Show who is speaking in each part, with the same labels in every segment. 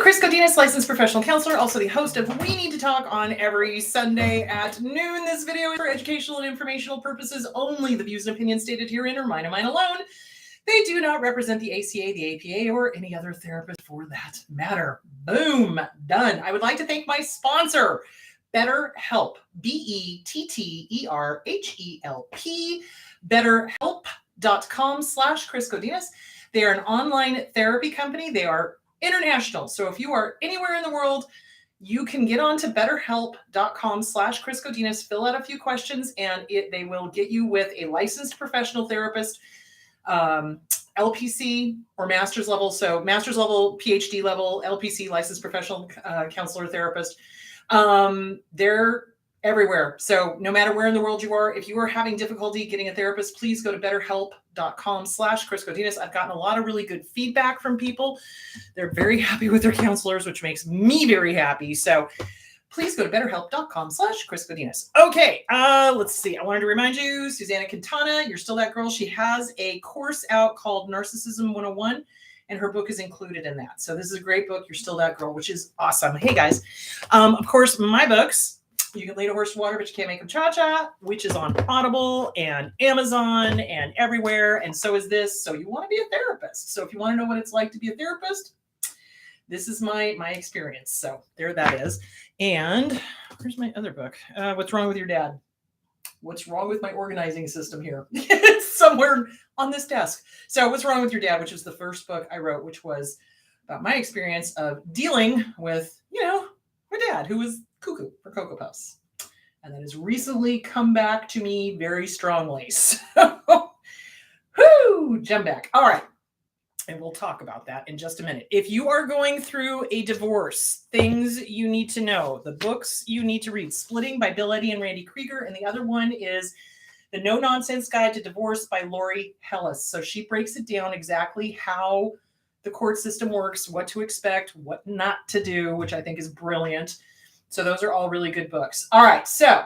Speaker 1: Chris Godinez, licensed professional counselor, also the host of We Need to Talk on every Sunday at noon. This video is for educational and informational purposes only. The views and opinions stated herein are mine and mine alone. They do not represent the ACA, the APA, or any other therapist for that matter. Boom, done. I would like to thank my sponsor, BetterHelp, BetterHelp, betterhelp.com/Chris Godinez. They are an online therapy company. They are international. So if you are anywhere in the world, you can get on to betterhelp.com/Chris Godinez, fill out a few questions, and they will get you with a licensed professional therapist, LPC or master's level. So master's level, PhD level, LPC, licensed professional counselor therapist. They're everywhere. So no matter where in the world you are, if you are having difficulty getting a therapist, please go to betterhelp.com/Chris Godinez. I've gotten a lot of really good feedback from people. They're very happy with their counselors, which makes me very happy. So please go to betterhelp.com/Chris Godinez. Okay, let's see. I wanted to remind you, Susanna Quintana, you're still that girl. She has a course out called Narcissism 101, and her book is included in that. So this is a great book. You're still that girl, which is awesome. Hey, guys. Of course, my books, You Can Lead a Horse to Water, but you can't make him cha-cha, which is on Audible and Amazon and everywhere. And so is this. So you want to be a therapist. So if you want to know what it's like to be a therapist, this is my experience. So there that is. And where's my other book? What's Wrong with Your Dad? What's wrong with my organizing system here? It's somewhere on this desk. So What's Wrong with Your Dad, which was the first book I wrote, which was about my experience of dealing with, my dad, who was cuckoo for Cocoa Puffs. And that has recently come back to me very strongly. So, jump back. All right. And we'll talk about that in just a minute. If you are going through a divorce, things you need to know, the books you need to read, Splitting by Bill Eddy and Randy Krieger. And the other one is The No Nonsense Guide to Divorce by Lori Hellis. So she breaks it down exactly how the court system works, what to expect, what not to do, which I think is brilliant. So those are all really good books. All right. So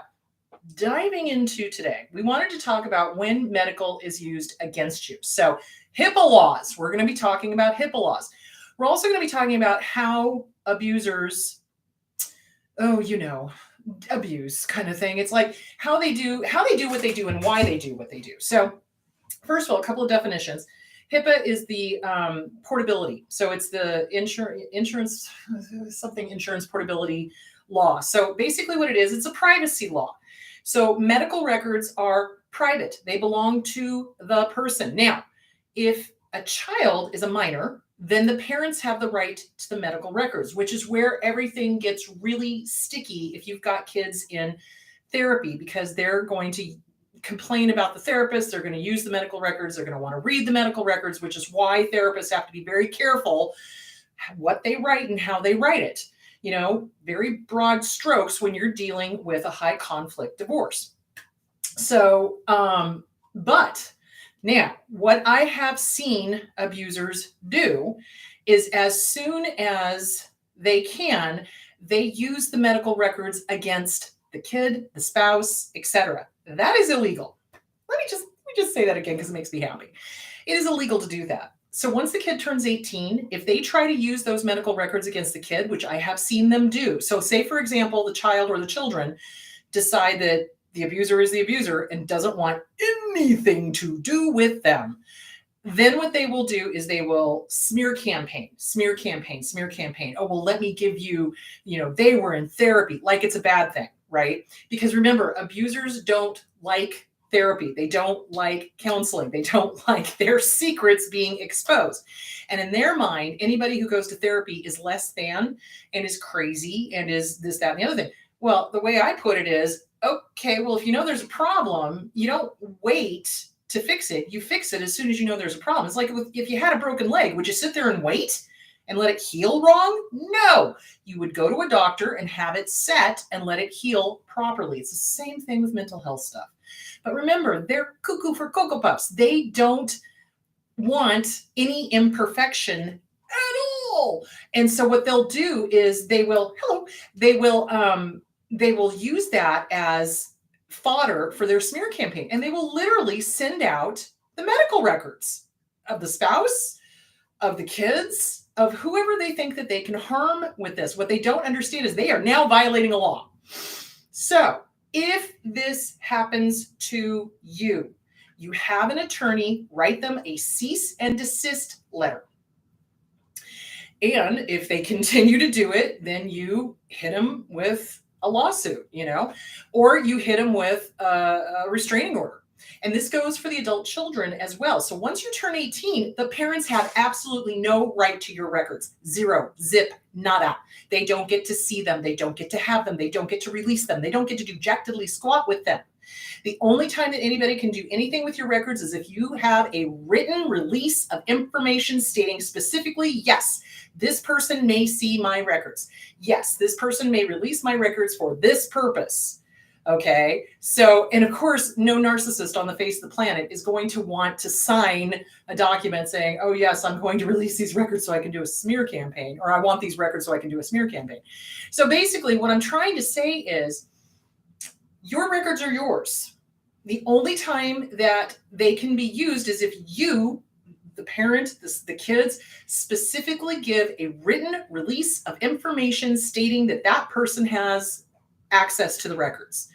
Speaker 1: diving into today, we wanted to talk about when medical is used against you. So HIPAA laws. We're going to be talking about HIPAA laws. We're also going to be talking about how abusers, abuse kind of thing. It's like how they do what they do and why they do what they do. So first of all, a couple of definitions. HIPAA is the portability. So it's the insurance portability law. So basically what it is, it's a privacy law. So medical records are private. They belong to the person. Now, if a child is a minor, then the parents have the right to the medical records, which is where everything gets really sticky if you've got kids in therapy, because they're going to complain about the therapist. They're going to use the medical records. They're going to want to read the medical records, which is why therapists have to be very careful what they write and how they write it. Very broad strokes when you're dealing with a high conflict divorce. So, but now what I have seen abusers do is as soon as they can, they use the medical records against the kid, the spouse, etc. That is illegal. Let me just say that again because it makes me happy. It is illegal to do that. So once the kid turns 18, if they try to use those medical records against the kid, which I have seen them do. So say, for example, the child or the children decide that the abuser is the abuser and doesn't want anything to do with them. Then what they will do is they will smear campaign. Oh, well, let me give you, they were in therapy, like it's a bad thing, right? Because remember, abusers don't like therapy. They don't like counseling. They don't like their secrets being exposed. And in their mind, anybody who goes to therapy is less than and is crazy and is this, that, and the other thing. Well, the way I put it is, okay, well, if you know there's a problem, you don't wait to fix it. You fix it as soon as you know there's a problem. It's like if you had a broken leg, would you sit there and wait and let it heal wrong? No, you would go to a doctor and have it set and let it heal properly. It's the same thing with mental health stuff. But remember, they're cuckoo for Cocoa Puffs. They don't want any imperfection at all. And so what they'll do is they will use that as fodder for their smear campaign. And they will literally send out the medical records of the spouse, of the kids, of whoever they think that they can harm with this. What they don't understand is they are now violating a law. So if this happens to you, you have an attorney write them a cease and desist letter. And if they continue to do it, then you hit them with a lawsuit, or you hit them with a restraining order. And this goes for the adult children as well. So once you turn 18, the parents have absolutely no right to your records. Zero, zip, nada. They don't get to see them. They don't get to have them. They don't get to release them. They don't get to do jack diddly squat with them. The only time that anybody can do anything with your records is if you have a written release of information stating specifically, yes, this person may see my records. Yes, this person may release my records for this purpose. Okay. So, and of course, no narcissist on the face of the planet is going to want to sign a document saying, oh yes, I'm going to release these records so I can do a smear campaign, or I want these records so I can do a smear campaign. So basically what I'm trying to say is your records are yours. The only time that they can be used is if you, the parent, the kids, specifically give a written release of information stating that that person has access to the records.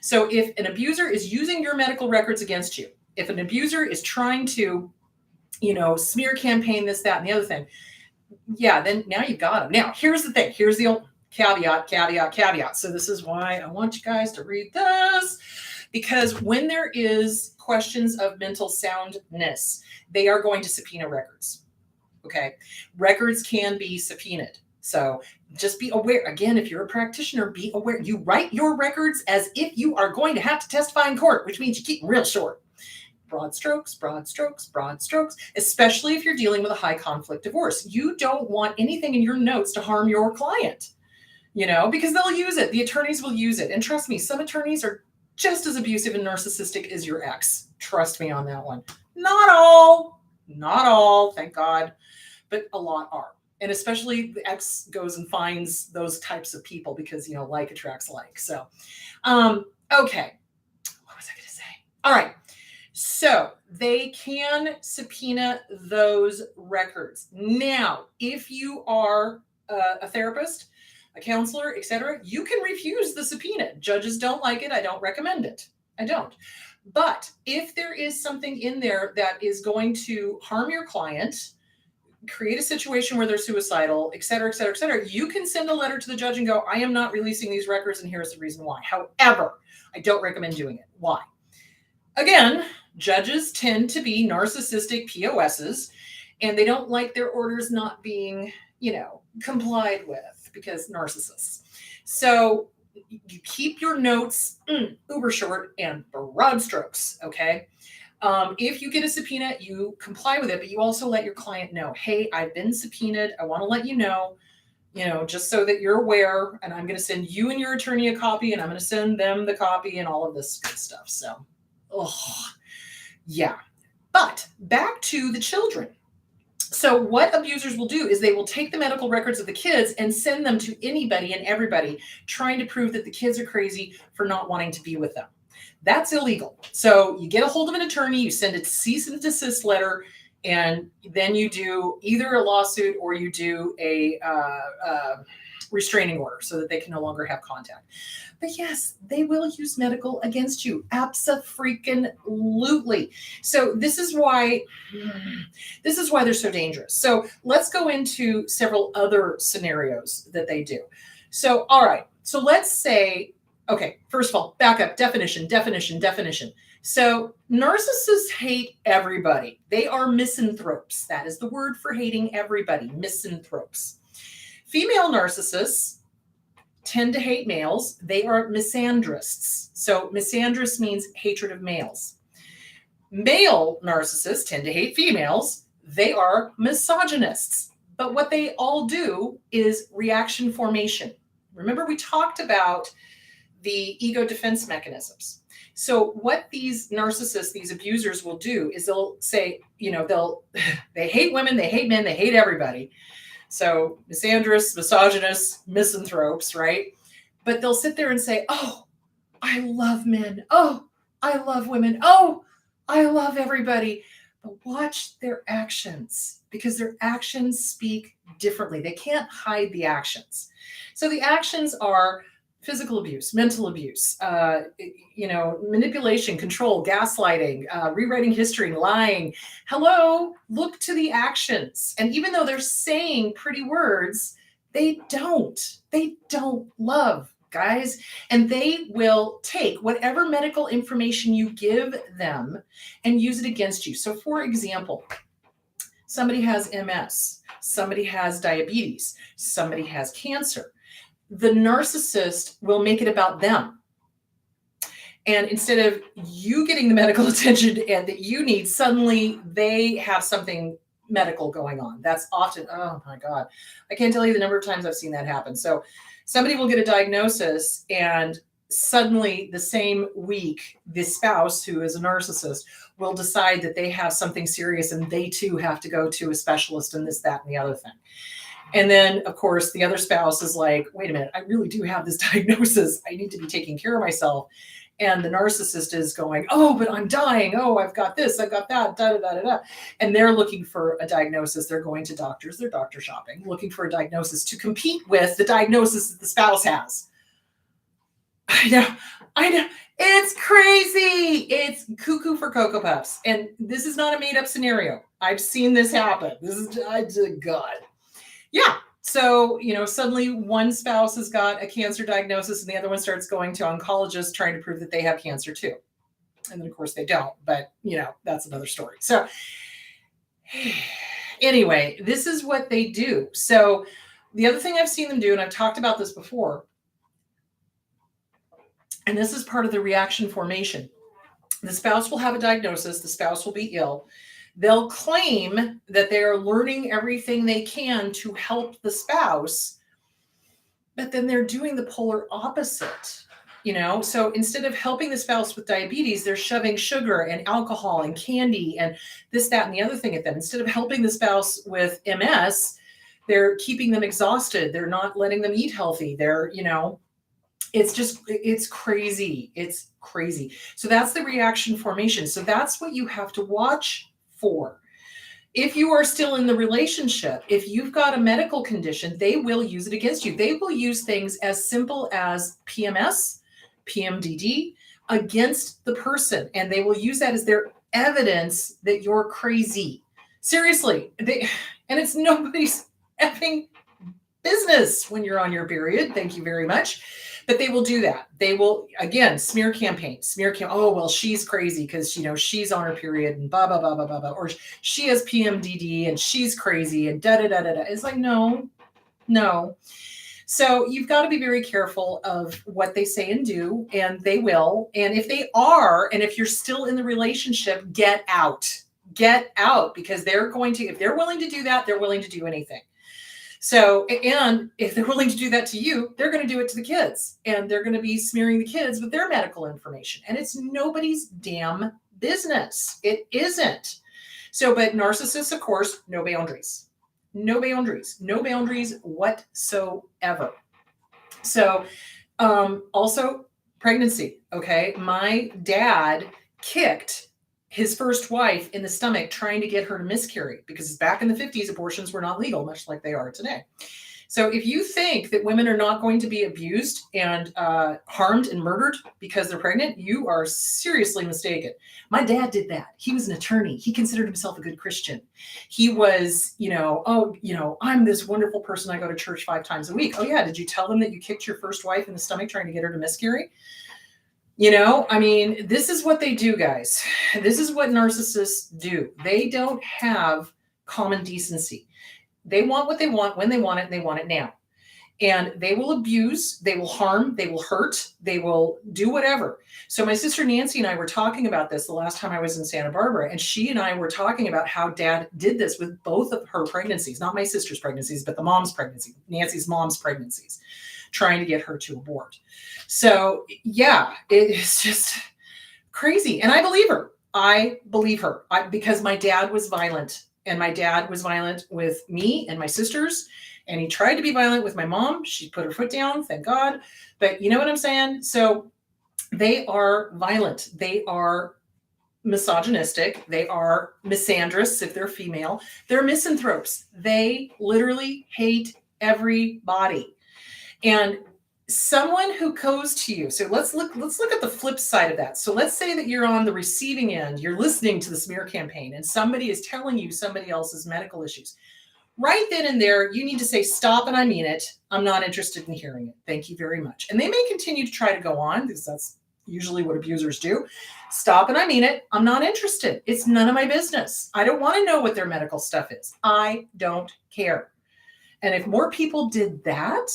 Speaker 1: So if an abuser is using your medical records against you, if an abuser is trying to, smear campaign, this, that, and the other thing, yeah, then now you got them. Now, here's the thing. Here's the old caveat. So this is why I want you guys to read this, because when there is questions of mental soundness, they are going to subpoena records. Okay. Records can be subpoenaed. So just be aware. Again, if you're a practitioner, be aware. You write your records as if you are going to have to testify in court, which means you keep them real short. Broad strokes, especially if you're dealing with a high conflict divorce. You don't want anything in your notes to harm your client, because they'll use it. The attorneys will use it. And trust me, some attorneys are just as abusive and narcissistic as your ex. Trust me on that one. Not all, thank God, but a lot are. And especially the ex goes and finds those types of people because, like attracts like. So, okay. What was I going to say? All right. So they can subpoena those records. Now, if you are a therapist, a counselor, etc., you can refuse the subpoena. Judges don't like it. I don't recommend it. I don't. But if there is something in there that is going to harm your client, create a situation where they're suicidal, et cetera, you can send a letter to the judge and go, I am not releasing these records, and here's the reason why. However, I don't recommend doing it. Why? Again, judges tend to be narcissistic POSs, and they don't like their orders not being, complied with because narcissists. So you keep your notes uber short and broad strokes, okay? If you get a subpoena, you comply with it, but you also let your client know, hey, I've been subpoenaed. I want to let you know, just so that you're aware, and I'm going to send you and your attorney a copy, and I'm going to send them the copy and all of this good stuff. So, yeah. But back to the children. So what abusers will do is they will take the medical records of the kids and send them to anybody and everybody, trying to prove that the kids are crazy for not wanting to be with them. That's illegal. So you get a hold of an attorney, you send a cease and desist letter, and then you do either a lawsuit or you do a restraining order so that they can no longer have contact. But yes, they will use medical against you. Abso-freaking-lutely. So this is why they're so dangerous. So let's go into several other scenarios that they do. So, all right. So let's say, okay, first of all, back up, definition. So narcissists hate everybody. They are misanthropes. That is the word for hating everybody, misanthropes. Female narcissists tend to hate males. They are misandrists. So misandrist means hatred of males. Male narcissists tend to hate females. They are misogynists. But what they all do is reaction formation. Remember, we talked about the ego defense mechanisms. So what these narcissists, these abusers will do is they'll say, they hate women, they hate men, they hate everybody. So misandrists, misogynists, misanthropes, right? But they'll sit there and say, oh, I love men. Oh, I love women. Oh, I love everybody. But watch their actions, because their actions speak differently. They can't hide the actions. So the actions are physical abuse, mental abuse, manipulation, control, gaslighting, rewriting history, lying. Hello, look to the actions. And even though they're saying pretty words, they don't love, guys. And they will take whatever medical information you give them and use it against you. So for example, somebody has MS, somebody has diabetes, somebody has cancer. The narcissist will make it about them. And instead of you getting the medical attention that you need, suddenly they have something medical going on. That's often, oh my God, I can't tell you the number of times I've seen that happen. So somebody will get a diagnosis and suddenly the same week, the spouse who is a narcissist will decide that they have something serious and they too have to go to a specialist and this, that, and the other thing. And then, of course, the other spouse is like, wait a minute, I really do have this diagnosis. I need to be taking care of myself. And the narcissist is going, oh, but I'm dying. Oh, I've got this, I've got that, da, da, da, da, da. And they're looking for a diagnosis. They're going to doctors, they're doctor shopping, looking for a diagnosis to compete with the diagnosis that the spouse has. I know. It's crazy. It's cuckoo for Cocoa Puffs. And this is not a made up scenario. I've seen this happen. This is, God. Yeah. So, suddenly one spouse has got a cancer diagnosis and the other one starts going to oncologists trying to prove that they have cancer too. And then of course they don't, but that's another story. So anyway, this is what they do. So the other thing I've seen them do, and I've talked about this before, and this is part of the reaction formation. The spouse will have a diagnosis. The spouse will be ill. They'll claim that they're learning everything they can to help the spouse, but then they're doing the polar opposite, So instead of helping the spouse with diabetes, they're shoving sugar and alcohol and candy and this, that, and the other thing at them. Instead of helping the spouse with MS, they're keeping them exhausted. They're not letting them eat healthy. They're, it's crazy. It's crazy. So that's the reaction formation. So that's what you have to watch for. If you are still in the relationship, if you've got a medical condition, they will use it against you. They will use things as simple as PMS, PMDD against the person. And they will use that as their evidence that you're crazy. Seriously. And it's nobody's effing business when you're on your period. Thank you very much. But they will do that. They will, again, smear campaign. Oh, well, she's crazy because, she's on her period and blah, blah, blah, blah, blah, blah. Or she has PMDD and she's crazy and da, da, da, da, da. It's like, no. So you've got to be very careful of what they say and do, and they will. And if they are, and if you're still in the relationship, get out, because they're going to, if they're willing to do that, they're willing to do anything. So, and if they're willing to do that to you, they're going to do it to the kids, and they're going to be smearing the kids with their medical information, and it's nobody's damn business. It isn't. So, but narcissists, of course, no boundaries whatsoever. So, also pregnancy. Okay. My dad kicked his first wife in the stomach trying to get her to miscarry, because back in the 50s, abortions were not legal, much like they are today. So if you think that women are not going to be abused and harmed and murdered because they're pregnant, you are seriously mistaken. My dad did that. He was an attorney. He considered himself a good Christian. He was, I'm this wonderful person. I go to church 5 times a week. Oh yeah. Did you tell them that you kicked your first wife in the stomach trying to get her to miscarry? This is what they do, guys. This is what narcissists do. They don't have common decency. They want what they want when they want it, and they want it now. And they will abuse, they will harm, they will hurt, they will do whatever. So my sister Nancy and I were talking about this the last time I was in Santa Barbara, and she and I were talking about how Dad did this with both of her pregnancies, not my sister's pregnancies, but the mom's pregnancy, Nancy's mom's pregnancies, trying to get her to abort. So yeah, it's just crazy. And I believe her. Because my dad was violent, and my dad was violent with me and my sisters, and he tried to be violent with my mom. She put her foot down, thank God. But you know what I'm saying? So they are violent. They are misogynistic. They are misandrists if they're female. They're misanthropes. They literally hate everybody. And someone who goes to you, so let's look at the flip side of that. So let's say that you're on the receiving end, you're listening to the smear campaign, and somebody is telling you somebody else's medical issues. Right then and there, you need to say, stop, and I mean it. I'm not interested in hearing it. Thank you very much. And they may continue to try to go on, because that's usually what abusers do. Stop, and I mean it. I'm not interested. It's none of my business. I don't want to know what their medical stuff is. I don't care. And if more people did that,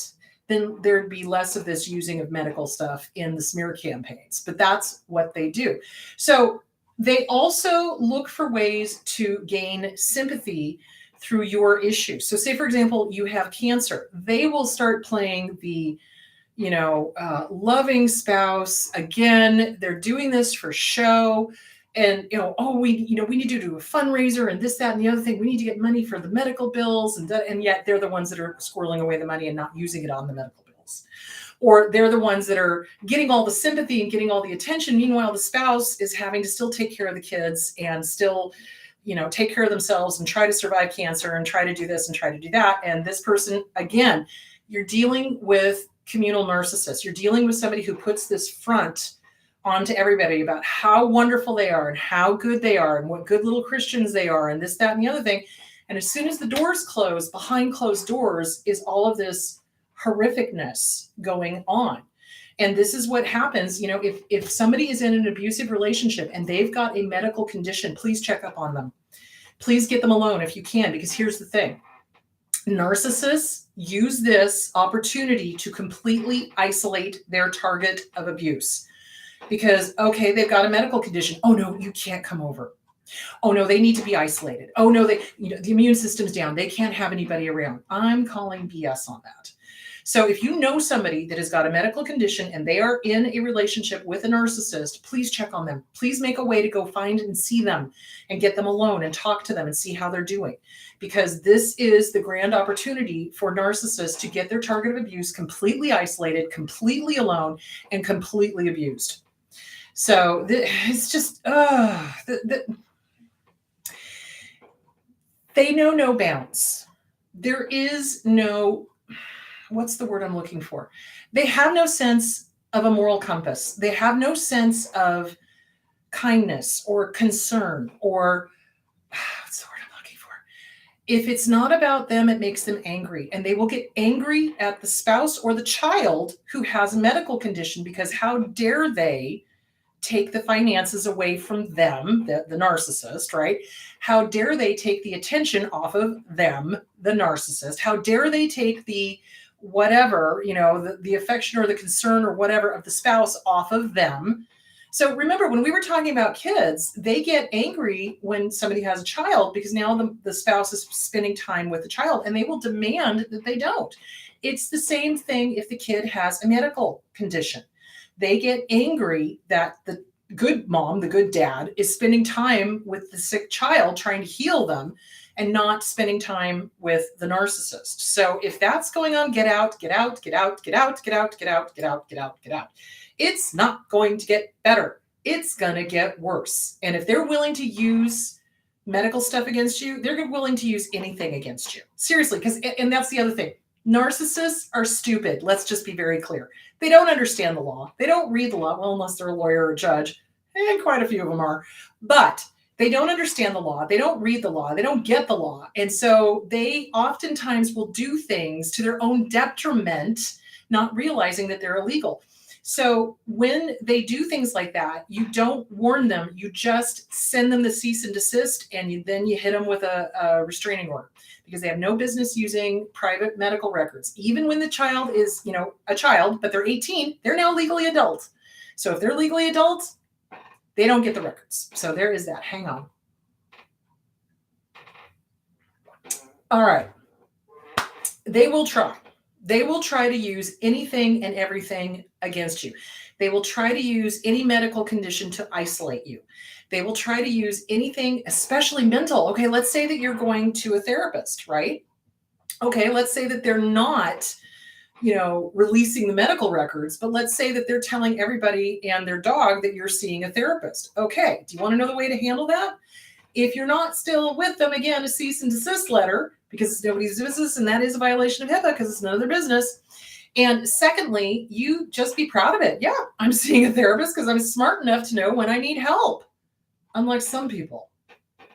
Speaker 1: then there'd be less of this using of medical stuff in the smear campaigns. But that's what they do. So they also look for ways to gain sympathy through your issue. So say, for example, you have cancer. They will start playing the, loving spouse. Again, they're doing this for show. And, we need to do a fundraiser and this, that, and the other thing. We need to get money for the medical bills. And yet they're the ones that are squirreling away the money and not using it on the medical bills. Or they're the ones that are getting all the sympathy and getting all the attention. Meanwhile, the spouse is having to still take care of the kids and still, take care of themselves and try to survive cancer and try to do this and try to do that. And this person, again, you're dealing with communal narcissists. You're dealing with somebody who puts this front onto everybody about how wonderful they are and how good they are and what good little Christians they are and this, that, and the other thing. And as soon as the doors close, behind closed doors is all of this horrificness going on. And this is what happens, if somebody is in an abusive relationship and they've got a medical condition, please check up on them. Please get them alone if you can, because here's the thing. Narcissists use this opportunity to completely isolate their target of abuse. Because, okay, they've got a medical condition. Oh, no, you can't come over. Oh, no, they need to be isolated. Oh, no, the immune system's down. They can't have anybody around. I'm calling BS on that. So if you know somebody that has got a medical condition and they are in a relationship with a narcissist, please check on them. Please make a way to go find and see them and get them alone and talk to them and see how they're doing. Because this is the grand opportunity for narcissists to get their target of abuse completely isolated, completely alone, and completely abused. So it's just, they know no bounds. There is no, what's the word I'm looking for? They have no sense of a moral compass. They have no sense of kindness or concern or, what's the word I'm looking for? If it's not about them, it makes them angry. And they will get angry at the spouse or the child who has a medical condition because how dare they take the finances away from them, the narcissist, right? How dare they take the attention off of them, the narcissist? How dare they take the whatever, the affection or the concern or whatever of the spouse off of them? So remember, when we were talking about kids, they get angry when somebody has a child because now the spouse is spending time with the child and they will demand that they don't. It's the same thing if the kid has a medical condition. They get angry that the good mom, the good dad, is spending time with the sick child trying to heal them and not spending time with the narcissist. So if that's going on, get out, get out, get out, get out, get out, get out, get out, get out, get out. It's not going to get better. It's going to get worse. And if they're willing to use medical stuff against you, they're willing to use anything against you. Seriously, and that's the other thing. Narcissists are stupid. Let's just be very clear. They don't understand the law. They don't read the law. Well, unless they're a lawyer or a judge, and quite a few of them are. But they don't understand the law. They don't read the law. They don't get the law. And so they oftentimes will do things to their own detriment, not realizing that they're illegal. So when they do things like that, you don't warn them. You just send them the cease and desist, and then you hit them with a restraining order because they have no business using private medical records. Even when the child is, a child, but they're 18, they're now legally adult. So if they're legally adult, they don't get the records. So there is that. Hang on. All right. They will try. They will try to use anything and everything against you. They will try to use any medical condition to isolate you. They will try to use anything, especially mental. Okay, let's say that you're going to a therapist, right? Okay, let's say that they're not releasing the medical records, but let's say that they're telling everybody and their dog that you're seeing a therapist. Okay, do you want to know the way to handle that? If you're not still with them, again, a cease and desist letter, because it's nobody's business, and that is a violation of HIPAA because it's none of their business. And secondly, you just be proud of it. Yeah, I'm seeing a therapist because I'm smart enough to know when I need help, unlike some people.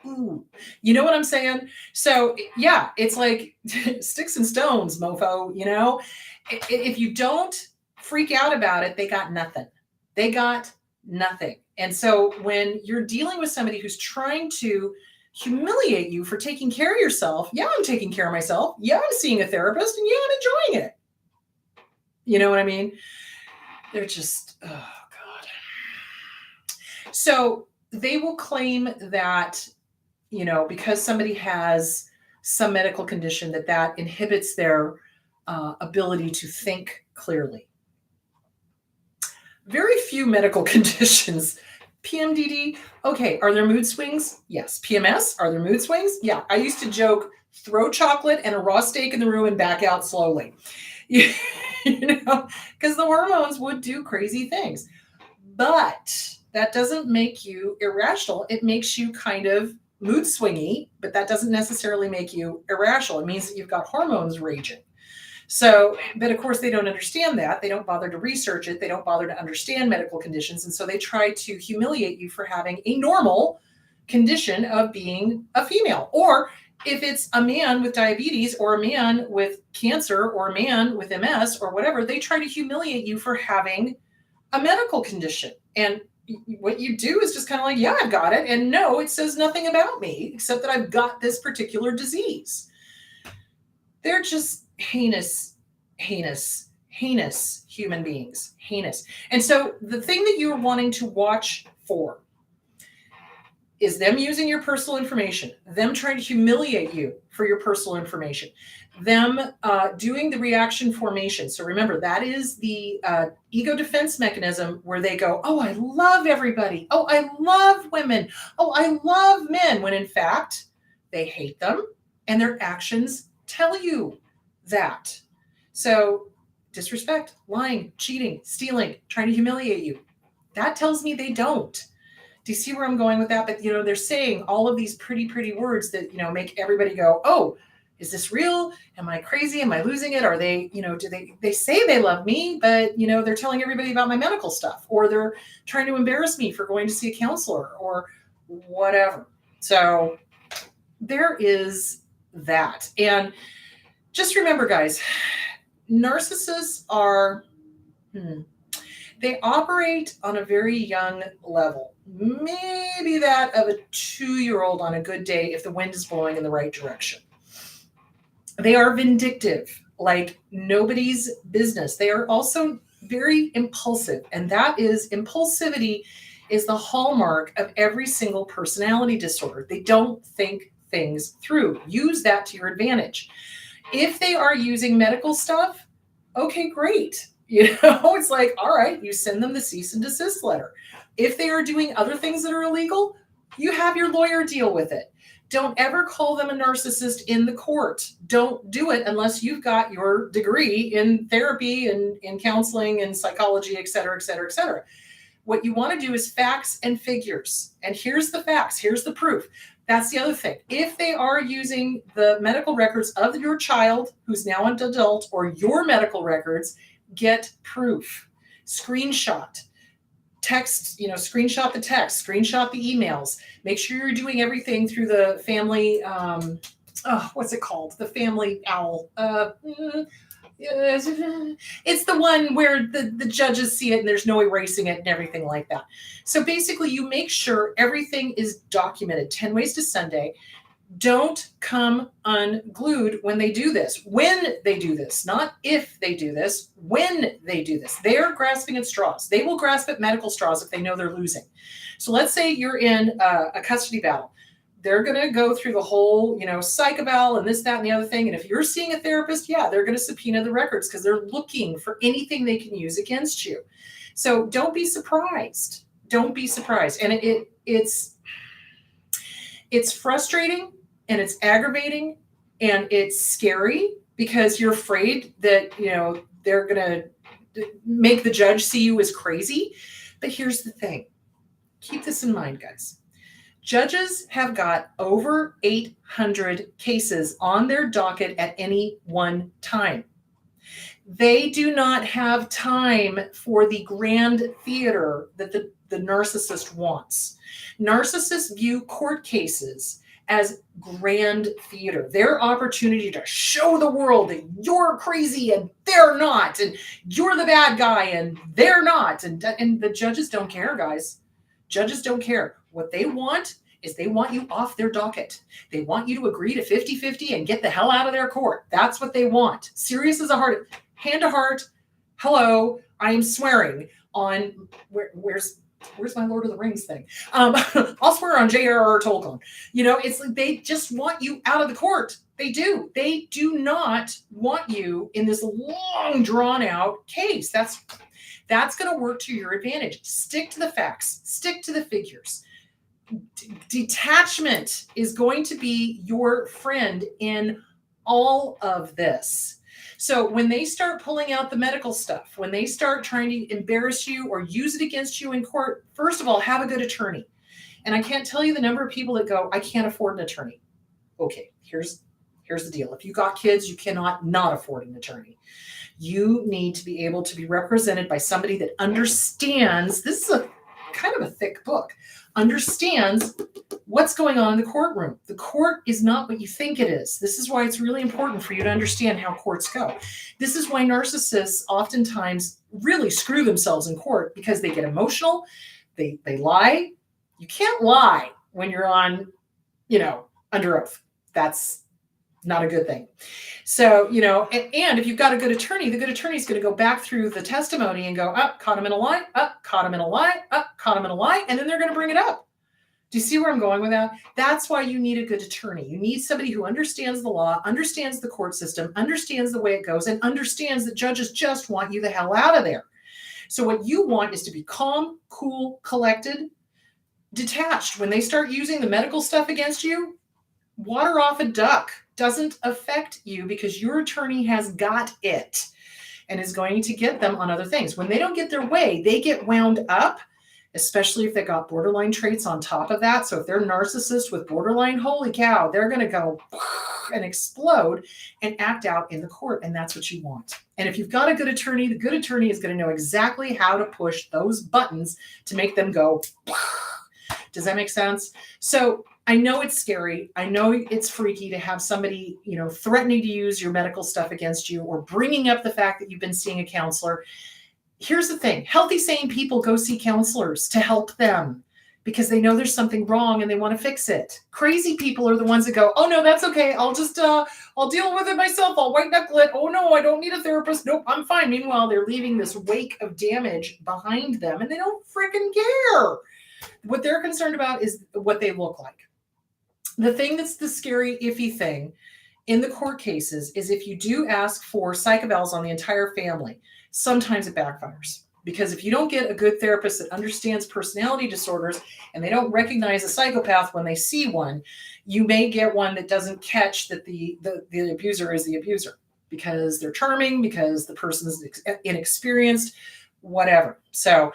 Speaker 1: Ooh, you know what I'm saying? So yeah, it's like sticks and stones, mofo, if you don't freak out about it, they got nothing. They got nothing. And so when you're dealing with somebody who's trying to humiliate you for taking care of yourself, yeah, I'm taking care of myself. Yeah, I'm seeing a therapist, and yeah, I'm enjoying it. You know what I mean? They're just, oh God. So they will claim that, because somebody has some medical condition, that inhibits their ability to think clearly. Very few medical conditions. PMDD, okay, are there mood swings? Yes. PMS, are there mood swings? Yeah. I used to joke, throw chocolate and a raw steak in the room and back out slowly. Because the hormones would do crazy things. But that doesn't make you irrational. It makes you kind of mood swingy, but that doesn't necessarily make you irrational. It means that you've got hormones raging. So, but of course they don't understand that. They don't bother to research it. They don't bother to understand medical conditions. And so they try to humiliate you for having a normal condition of being a female. Or if it's a man with diabetes, or a man with cancer, or a man with MS, or whatever, they try to humiliate you for having a medical condition. And what you do is just kind of like, yeah, I've got it. And no, it says nothing about me except that I've got this particular disease. They're just heinous human beings. Heinous. And so the thing that you're wanting to watch for is them using your personal information, them trying to humiliate you for your personal information, them doing the reaction formation. So remember, that is the ego defense mechanism where they go, oh, I love everybody. Oh, I love women. Oh, I love men. When in fact, they hate them, and their actions tell you that. So disrespect, lying, cheating, stealing, trying to humiliate you. That tells me they don't. Do you see where I'm going with that? But, they're saying all of these pretty words that, make everybody go, oh, is this real? Am I crazy? Am I losing it? Are they, do they say they love me, but, they're telling everybody about my medical stuff, or they're trying to embarrass me for going to see a counselor or whatever. So there is that. And just remember, guys, narcissists are, they operate on a very young level, maybe that of a 2-year-old on a good day if the wind is blowing in the right direction. They are vindictive, like nobody's business. They are also very impulsive, and that is, impulsivity is the hallmark of every single personality disorder. They don't think things through. Use that to your advantage. If they are using medical stuff, okay, great. It's like, all right, you send them the cease and desist letter. If they are doing other things that are illegal, you have your lawyer deal with it. Don't ever call them a narcissist in the court. Don't do it unless you've got your degree in therapy and in counseling and psychology, et cetera, et cetera, et cetera. What you want to do is facts and figures. And here's the facts. Here's the proof. That's the other thing. If they are using the medical records of your child who's now an adult, or your medical records, get proof. Screenshot. Text, screenshot the text, screenshot the emails. Make sure you're doing everything through the family, what's it called? The family owl. It's the one where the judges see it and there's no erasing it and everything like that. So basically, you make sure everything is documented. 10 Ways to Sunday. Don't come unglued when they do this. When they do this, not if they do this, when they do this. They're grasping at straws. They will grasp at medical straws if they know they're losing. So let's say you're in a custody battle. They're going to go through the whole, psych eval and this, that, and the other thing. And if you're seeing a therapist, yeah, they're going to subpoena the records because they're looking for anything they can use against you. So don't be surprised. Don't be surprised. And it's frustrating, and it's aggravating, and it's scary, because you're afraid that, they're going to make the judge see you as crazy. But here's the thing. Keep this in mind, guys. Judges have got over 800 cases on their docket at any one time. They do not have time for the grand theater that the narcissist wants. Narcissists view court cases as grand theater, their opportunity to show the world that you're crazy and they're not, and you're the bad guy and they're not. And the judges don't care, guys. Judges don't care. What they want is they want you off their docket. They want you to agree to 50-50 and get the hell out of their court. That's what they want. Serious as a heart, hand to heart. Hello, I am swearing on where's my Lord of the Rings thing? I'll swear on J.R.R. Tolkien. It's like they just want you out of the court. They do. They do not want you in this long, drawn out case. That's going to work to your advantage. Stick to the facts. Stick to the figures. Detachment is going to be your friend in all of this. So when they start pulling out the medical stuff, when they start trying to embarrass you or use it against you in court, first of all, have a good attorney. And I can't tell you the number of people that go, I can't afford an attorney. Okay, here's the deal. If you got kids, you cannot not afford an attorney. You need to be able to be represented by somebody that understands. This is a kind of a thick book. Understands what's going on in the courtroom. The court is not what you think it is. This is why it's really important for you to understand how courts go. This is why narcissists oftentimes really screw themselves in court, because they get emotional. They lie. You can't lie when you're on, under oath. That's not a good thing. So, and if you've got a good attorney, the good attorney is going to go back through the testimony and go, caught him in a lie, caught him in a lie, caught him in a lie, and then they're going to bring it up. Do you see where I'm going with that? That's why you need a good attorney. You need somebody who understands the law, understands the court system, understands the way it goes, and understands that judges just want you the hell out of there. So what you want is to be calm, cool, collected, detached. When they start using the medical stuff against you, water off a duck. Doesn't affect you, because your attorney has got it and is going to get them on other things. When they don't get their way, they get wound up, especially if they got borderline traits on top of that. So if they're narcissist with borderline, holy cow, they're going to go and explode and act out in the court. And that's what you want. And if you've got a good attorney, the good attorney is going to know exactly how to push those buttons to make them go. Does that make sense? So I know it's scary. I know it's freaky to have somebody, threatening to use your medical stuff against you, or bringing up the fact that you've been seeing a counselor. Here's the thing. Healthy, sane people go see counselors to help them because they know there's something wrong and they want to fix it. Crazy people are the ones that go, oh no, that's okay. I'll just, I'll deal with it myself. I'll white knuckle it. Oh no, I don't need a therapist. Nope, I'm fine. Meanwhile, they're leaving this wake of damage behind them and they don't freaking care. What they're concerned about is what they look like. The thing that's the scary, iffy thing in the court cases is if you do ask for psych evals on the entire family, sometimes it backfires. Because if you don't get a good therapist that understands personality disorders and they don't recognize a psychopath when they see one, you may get one that doesn't catch that the abuser is the abuser because they're charming, because the person is inexperienced, whatever. So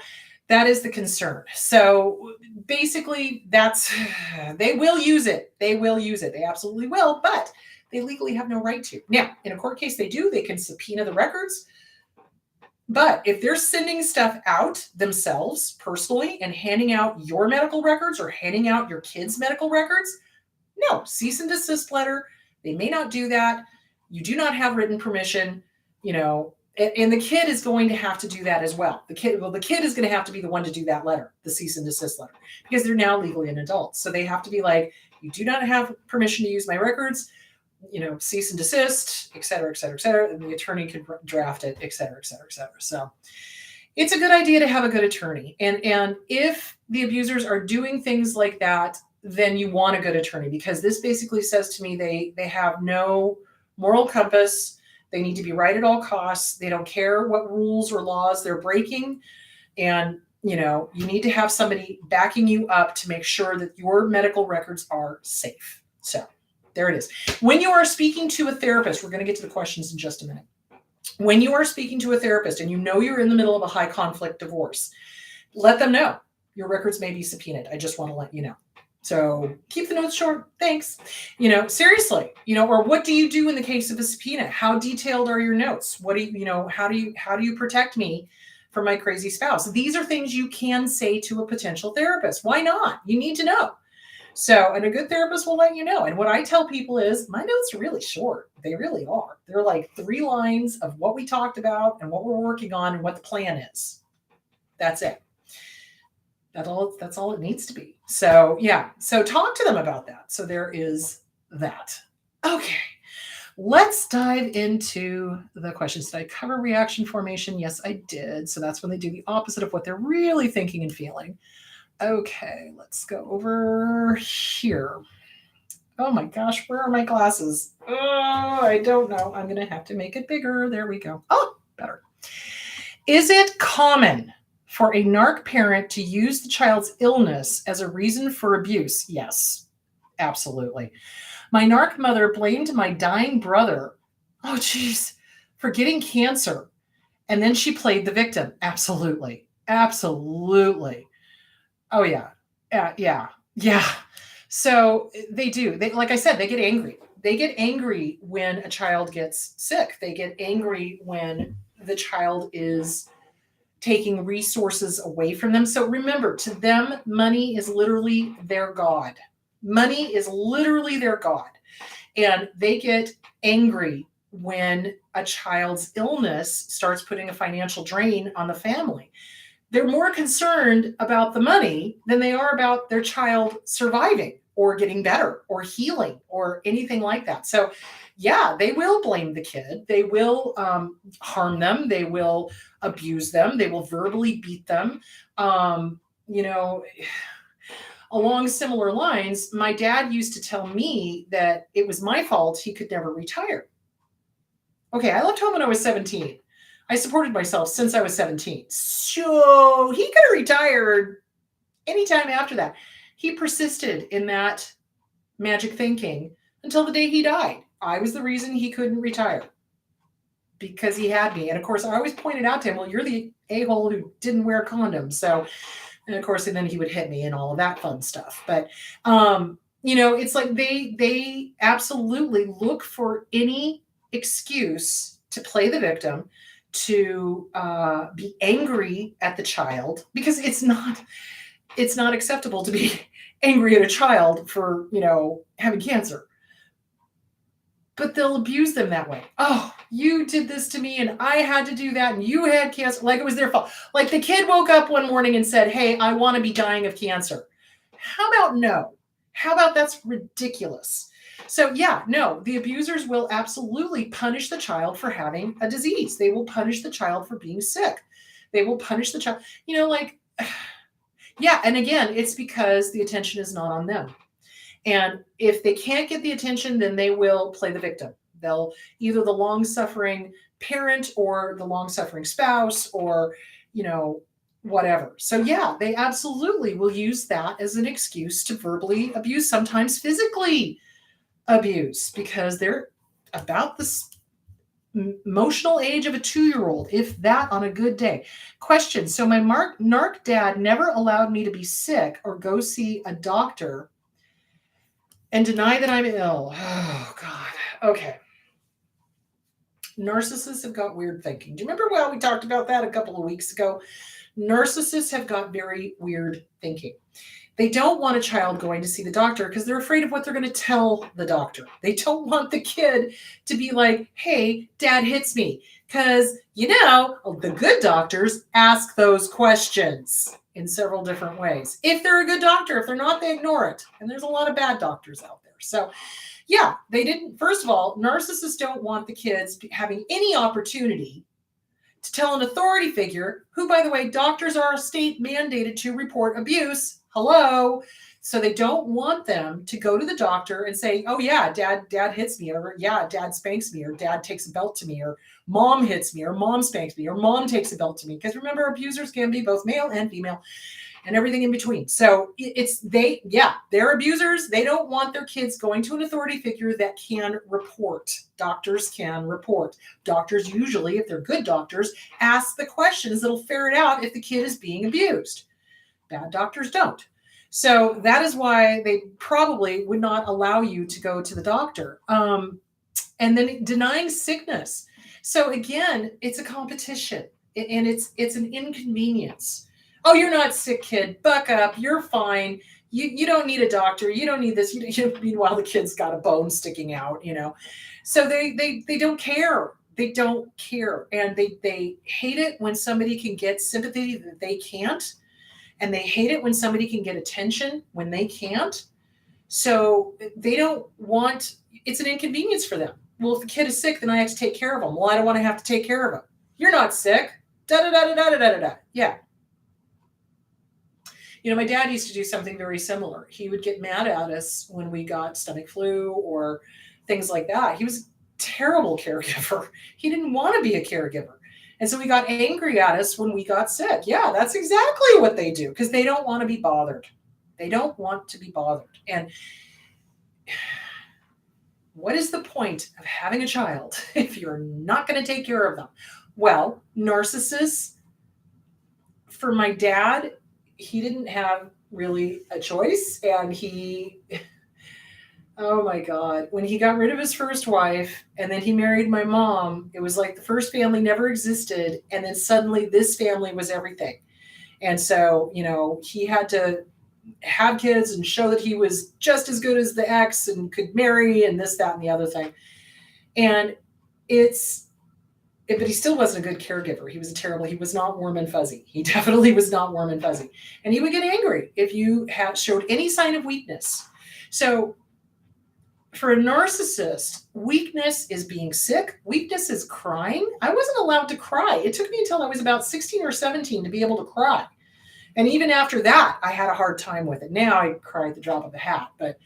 Speaker 1: that is the concern. So basically they will use it. They will use it. They absolutely will, but they legally have no right to. Now, in a court case, they can subpoena the records. But if they're sending stuff out themselves personally and handing out your medical records or handing out your kids' medical records, no, cease and desist letter. They may not do that. You do not have written permission, and the kid is going to have to do that as well. The kid is going to have to be the one to do that letter, the cease and desist letter, because they're now legally an adult. So they have to be like, you do not have permission to use my records, cease and desist, et cetera, et cetera, et cetera. And the attorney can draft it, et cetera, et cetera, et cetera. So it's a good idea to have a good attorney. And if the abusers are doing things like that, then you want a good attorney, because this basically says to me, they have no moral compass. They need to be right at all costs. They don't care what rules or laws they're breaking. And, you need to have somebody backing you up to make sure that your medical records are safe. So There it is. When you are speaking to a therapist, we're going to get to the questions in just a minute. When you are speaking to a therapist and you know you're in the middle of a high conflict divorce, let them know your records may be subpoenaed. I just want to let you know. So keep the notes short. Thanks. Seriously, or what do you do in the case of a subpoena? How detailed are your notes? What do you, how do you protect me from my crazy spouse? These are things you can say to a potential therapist. Why not? You need to know. So, and a good therapist will let you know. And what I tell people is my notes are really short. They really are. They're like 3 lines of what we talked about and what we're working on and what the plan is. That's it. That's all it needs to be. So yeah. So talk to them about that. So there is that. Okay. Let's dive into the questions. Did I cover reaction formation? Yes, I did. So that's when they do the opposite of what they're really thinking and feeling. Okay, let's go over here. Oh my gosh, where are my glasses? Oh, I don't know. I'm going to have to make it bigger. There we go. Oh, better. Is it common for a narc parent to use the child's illness as a reason for abuse? Yes, absolutely. My narc mother blamed my dying brother, oh geez, for getting cancer. And then she played the victim. Absolutely. Absolutely. Oh yeah. Yeah. So they do. Like I said, they get angry. They get angry when a child gets sick. They get angry when the child is taking resources away from them. So remember, to them, money is literally their God. Money is literally their God. And they get angry when a child's illness starts putting a financial drain on the family. They're more concerned about the money than they are about their child surviving or getting better or healing or anything like that. So yeah, they will blame the kid. They will harm them. They will abuse them. They will verbally beat them. Along similar lines, my dad used to tell me that it was my fault he could never retire. Okay, I left home when I was 17. I supported myself since I was 17. So he could have retired anytime after that. He persisted in that magic thinking until the day he died. I was the reason he couldn't retire because he had me. And of course, I always pointed out to him, well, you're the a-hole who didn't wear condoms. So, and of course, and then he would hit me and all of that fun stuff. But, it's like they absolutely look for any excuse to play the victim, to be angry at the child, because it's not acceptable to be angry at a child for, having cancer. But they'll abuse them that way. Oh, you did this to me and I had to do that and you had cancer, like it was their fault. Like the kid woke up one morning and said, hey, I want to be dying of cancer. How about no? How about that's ridiculous? So yeah, no, the abusers will absolutely punish the child for having a disease. They will punish the child for being sick. They will punish the child, yeah. And again, it's because the attention is not on them. And if they can't get the attention, then they will play the victim. They'll either the long-suffering parent or the long-suffering spouse or, whatever. So yeah, they absolutely will use that as an excuse to verbally abuse, sometimes physically abuse, because they're about this emotional age of a 2-year-old, if that on a good day. Question. So my narc dad never allowed me to be sick or go see a doctor and deny that I'm ill. Oh, God. Okay. Narcissists have got weird thinking. Do you remember how we talked about that a couple of weeks ago? Narcissists have got very weird thinking. They don't want a child going to see the doctor because they're afraid of what they're going to tell the doctor. They don't want the kid to be like, hey, dad hits me. Because, the good doctors ask those questions in several different ways. If they're a good doctor, if they're not, they ignore it. And there's a lot of bad doctors out there. So yeah, they didn't. First of all, narcissists don't want the kids having any opportunity to tell an authority figure who, by the way, doctors are state mandated to report abuse. Hello. So they don't want them to go to the doctor and say, oh yeah, dad hits me, or yeah, dad spanks me, or dad takes a belt to me, or mom hits me, or mom spanks me, or mom takes a belt to me. Because remember, abusers can be both male and female. and everything in between. So they're abusers. They don't want their kids going to an authority figure that can report. Doctors can report. Doctors usually, if they're good doctors, ask the questions that'll ferret out if the kid is being abused. Bad doctors don't. So that is why they probably would not allow you to go to the doctor. And then denying sickness. So again, it's a competition, and it's an inconvenience. Oh, you're not sick, kid. Buck up. You're fine. You don't need a doctor. You don't need this. Meanwhile, the kid's got a bone sticking out, So they don't care. They don't care. And they hate it when somebody can get sympathy that they can't. And they hate it when somebody can get attention when they can't. So they don't want, it's an inconvenience for them. Well, if the kid is sick, then I have to take care of him. Well, I don't want to have to take care of him. You're not sick. Da-da-da-da-da-da-da-da. Yeah. My dad used to do something very similar. He would get mad at us when we got stomach flu or things like that. He was a terrible caregiver. He didn't want to be a caregiver. And so he got angry at us when we got sick. Yeah, that's exactly what they do, because they don't want to be bothered. They don't want to be bothered. And what is the point of having a child if you're not going to take care of them? Well, narcissists, for my dad, he didn't have really a choice. And oh my God, when he got rid of his first wife and then he married my mom, it was like the first family never existed. And then suddenly this family was everything. And so, he had to have kids and show that he was just as good as the ex and could marry and this, that, and the other thing. And but he still wasn't a good caregiver. He was not warm and fuzzy. He definitely was not warm and fuzzy. And he would get angry if you showed any sign of weakness. So for a narcissist, weakness is being sick. Weakness is crying. I wasn't allowed to cry. It took me until I was about 16 or 17 to be able to cry. And even after that, I had a hard time with it. Now I cry at the drop of a hat. But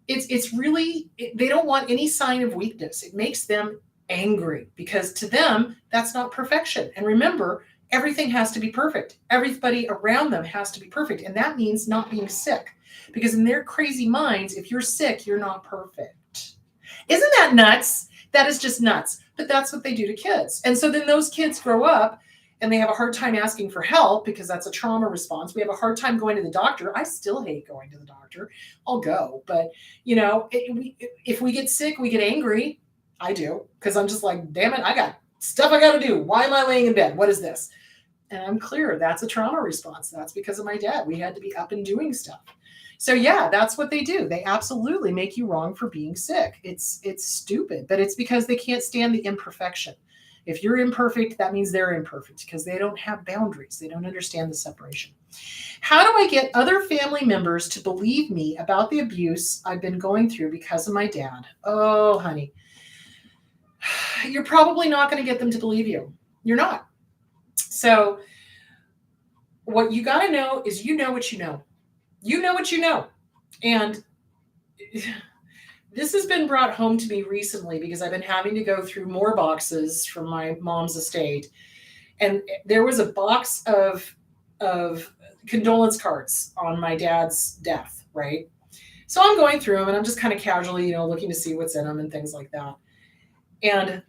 Speaker 1: it's really, they don't want any sign of weakness. It makes them angry because to them, that's not perfection. And remember, everything has to be perfect. Everybody around them has to be perfect. And that means not being sick. Because in their crazy minds, if you're sick, you're not perfect. Isn't that nuts? That is just nuts. But that's what they do to kids. And so then those kids grow up and they have a hard time asking for help because that's a trauma response. We have a hard time going to the doctor. I still hate going to the doctor. I'll go. But, if we get sick, we get angry. I do. Because I'm just like, damn it, I got stuff I got to do. Why am I laying in bed? What is this? And I'm clear. That's a trauma response. That's because of my dad. We had to be up and doing stuff. So yeah, that's what they do. They absolutely make you wrong for being sick. It's stupid, but it's because they can't stand the imperfection. If you're imperfect, that means they're imperfect because they don't have boundaries. They don't understand the separation. How do I get other family members to believe me about the abuse I've been going through because of my dad? Oh, honey, you're probably not going to get them to believe you. You're not. So what you got to know is you know what you know. You know what you know. And this has been brought home to me recently because I've been having to go through more boxes from my mom's estate. And there was a box of condolence cards on my dad's death, right? So I'm going through them and I'm just kind of casually, looking to see what's in them and things like that. And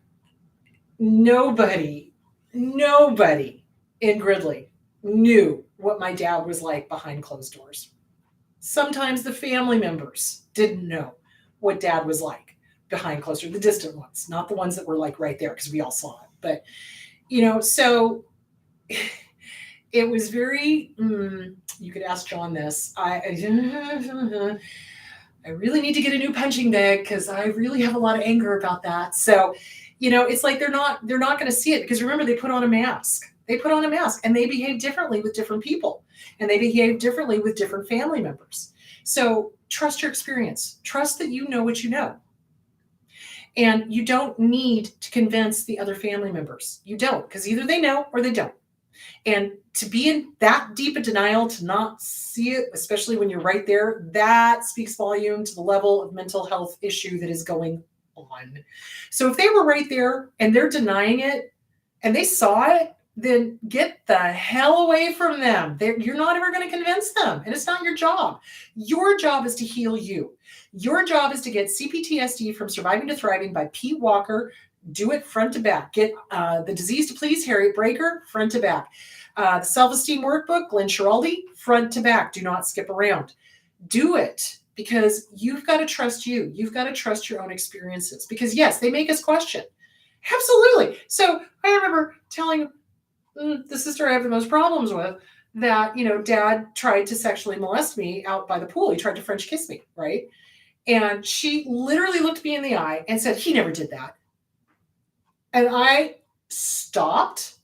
Speaker 1: nobody in Gridley knew what my dad was like behind closed doors. Sometimes the family members didn't know what dad was like behind closed doors, the distant ones, not the ones that were like right there because we all saw it. But, so it was very, you could ask John this. I really need to get a new punching bag because I really have a lot of anger about that. So, it's like they're not going to see it because remember, they put on a mask. They put on a mask and they behave differently with different people and they behave differently with different family members. So trust your experience. Trust that you know what you know. And you don't need to convince the other family members. You don't, because either they know or they don't. And to be in that deep a denial, to not see it, especially when you're right there, that speaks volume to the level of mental health issue that is going on. So if they were right there and they're denying it and they saw it, then get the hell away from them. You're not ever going to convince them. And it's not your job. Your job is to heal you. Your job is to get CPTSD from Surviving to Thriving by Pete Walker. Do it front to back. Get The Disease to Please, Harriet Breaker, front to back. The Self-Esteem Workbook, Glenn Schiraldi, front to back. Do not skip around. Do it because you've got to trust you. You've got to trust your own experiences because, yes, they make us question. Absolutely. So I remember telling the sister I have the most problems with that, dad tried to sexually molest me out by the pool. He tried to French kiss me, right? And she literally looked me in the eye and said, he never did that. And I stopped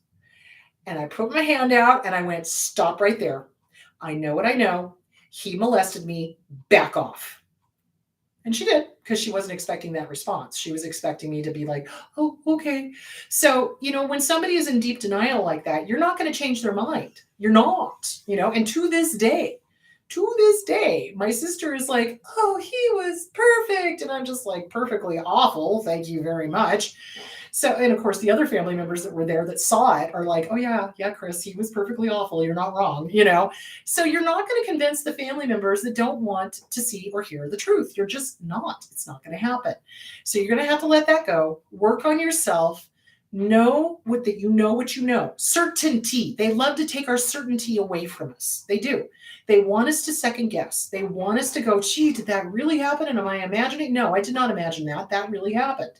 Speaker 1: and I put my hand out and I went, stop right there. I know what I know. He molested me. Back off. And she did, because she wasn't expecting that response. She was expecting me to be like, oh, okay. So, when somebody is in deep denial like that, you're not going to change their mind. You're not, and to this day, my sister is like, oh, he was perfect. And I'm just like, perfectly awful. Thank you very much. So, and of course, the other family members that were there that saw it are like, oh, yeah, Chris, he was perfectly awful. You're not wrong, So you're not going to convince the family members that don't want to see or hear the truth. You're just not. It's not going to happen. So you're going to have to let that go. Work on yourself. Know what you know. Certainty. They love to take our certainty away from us. They do. They want us to second guess. They want us to go, gee, did that really happen? And am I imagining? No, I did not imagine that. That really happened.